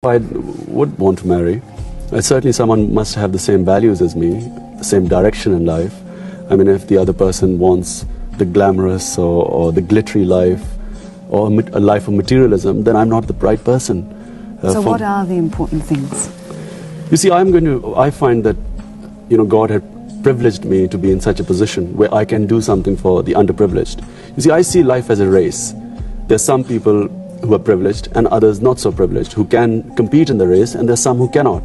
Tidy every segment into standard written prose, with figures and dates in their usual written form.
I would want to marry. Certainly someone must have the same values as me, the same direction in life. I mean, if the other person wants the glamorous or the glittery life or a life of materialism, then I'm not the right person. So what are the important things? You see, I find that, God had privileged me to be in such a position where I can do something for the underprivileged. You see, I see life as a race. There's some people who are privileged and others not so privileged, who can compete in the race, and there's some who cannot.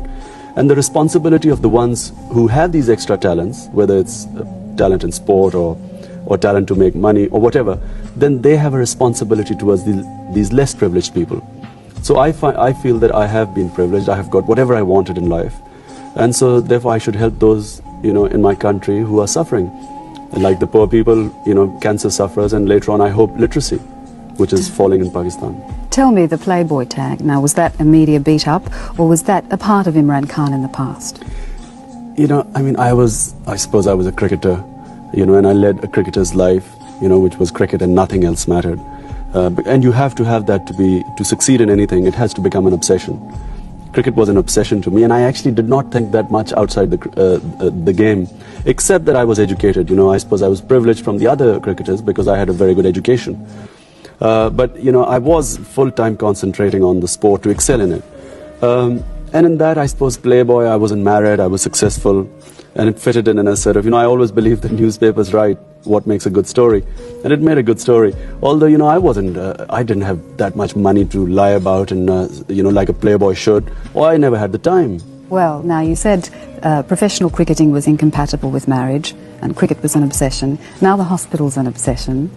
And the responsibility of the ones who have these extra talents, whether it's talent in sport or talent to make money or whatever, then they have a responsibility towards these less privileged people. So I feel that I have been privileged. I have got whatever I wanted in life. And so therefore I should help those, in my country who are suffering. Like the poor people, cancer sufferers, and later on I hope literacy, which is falling in Pakistan. Tell me, the Playboy tag, now was that a media beat up or was that a part of Imran Khan in the past? I suppose I was a cricketer, and I led a cricketer's life, which was cricket and nothing else mattered. And you have to have that to succeed in anything. It has to become an obsession. Cricket was an obsession to me, and I actually did not think that much outside the game, except that I was educated. I suppose I was privileged from the other cricketers because I had a very good education. But I was full-time concentrating on the sport to excel in it. And in that, I suppose, Playboy, I wasn't married, I was successful, and it fitted in a sort of, I always believe that newspapers write what makes a good story, and it made a good story. Although, I didn't have that much money to lie about and, like a Playboy should, or I never had the time. Well, now you said professional cricketing was incompatible with marriage, and cricket was an obsession. Now the hospital's an obsession.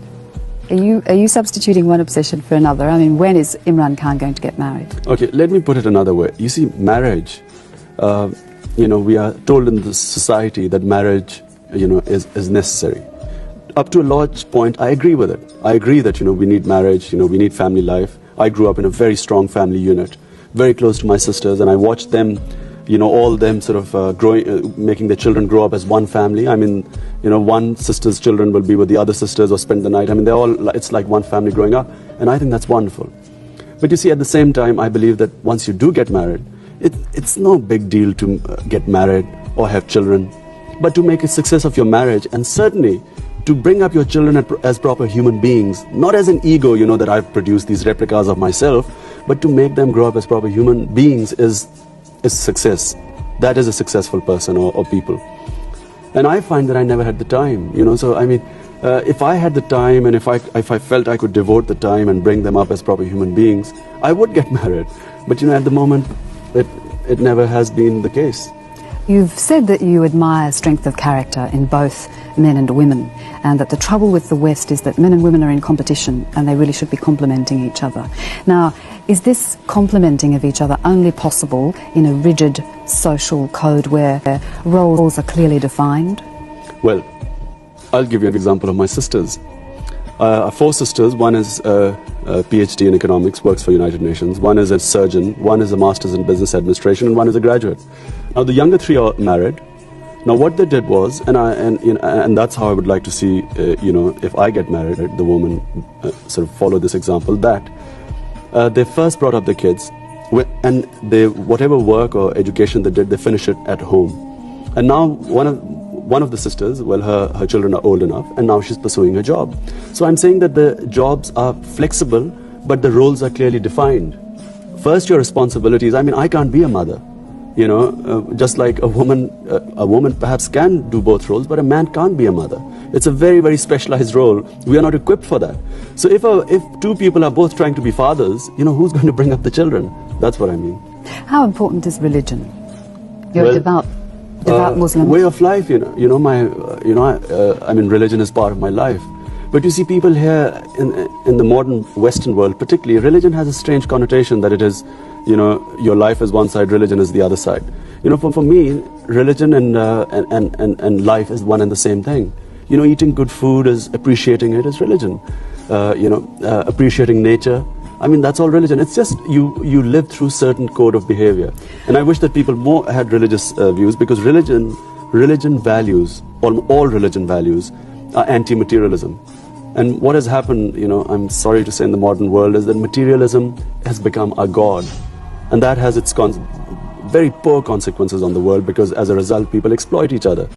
Are you substituting one obsession for another? I mean, when is Imran Khan going to get married? Okay, let me put it another way. You see, marriage, we are told in this society that marriage, is necessary. Up to a large point, I agree with it. I agree that, we need marriage, we need family life. I grew up in a very strong family unit, very close to my sisters, and I watched them, all them sort of making their children grow up as one family. I mean, one sister's children will be with the other sisters or spend the night. I mean, it's like one family growing up, and I think that's wonderful. But you see, at the same time, I believe that once you do get married, it's no big deal to get married or have children, but to make a success of your marriage, and certainly to bring up your children as proper human beings, not as an ego, that I've produced these replicas of myself, but to make them grow up as proper human beings is success. That is a successful person or people. And I find that I never had the time, so I mean, if I had the time and if I felt I could devote the time and bring them up as proper human beings, I would get married. But at the moment, it never has been the case. You've said that you admire strength of character in both men and women, and that the trouble with the West is that men and women are in competition and they really should be complementing each other. Now, is this complementing of each other only possible in a rigid social code where roles are clearly defined? Well, I'll give you an example of my sisters. 4 sisters. One is a PhD in economics, works for United Nations. One is a surgeon. One is a master's in business administration, and one is a graduate. Now, the younger 3 are married. Now, what they did was, and that's how I would like to see, if I get married, the woman sort of follow this example, that they first brought up the kids, and whatever work or education they did, they finish it at home. And now one of the sisters, well, her children are old enough, and now she's pursuing her job. So I'm saying that the jobs are flexible, but the roles are clearly defined. First, your responsibilities. I mean, I can't be a mother. Just like a woman perhaps can do both roles, but a man can't be a mother. It's a very, very specialized role. We are not equipped for that. So if 2 people are both trying to be fathers, who's going to bring up the children? That's what I mean. How important is religion? You're a devout Muslim. Way of life, I mean, religion is part of my life. But you see, people here in the modern Western world, particularly, religion has a strange connotation that it is, your life is one side, religion is the other side. For me, religion and life is one and the same thing. Eating good food is appreciating it is religion. Appreciating nature, I mean, that's all religion. It's just you live through certain code of behavior. And I wish that people more had religious views, because religion values, all religion values, are anti-materialism. And what has happened, I'm sorry to say, in the modern world, is that materialism has become our God. And that has its very poor consequences on the world, because as a result, people exploit each other.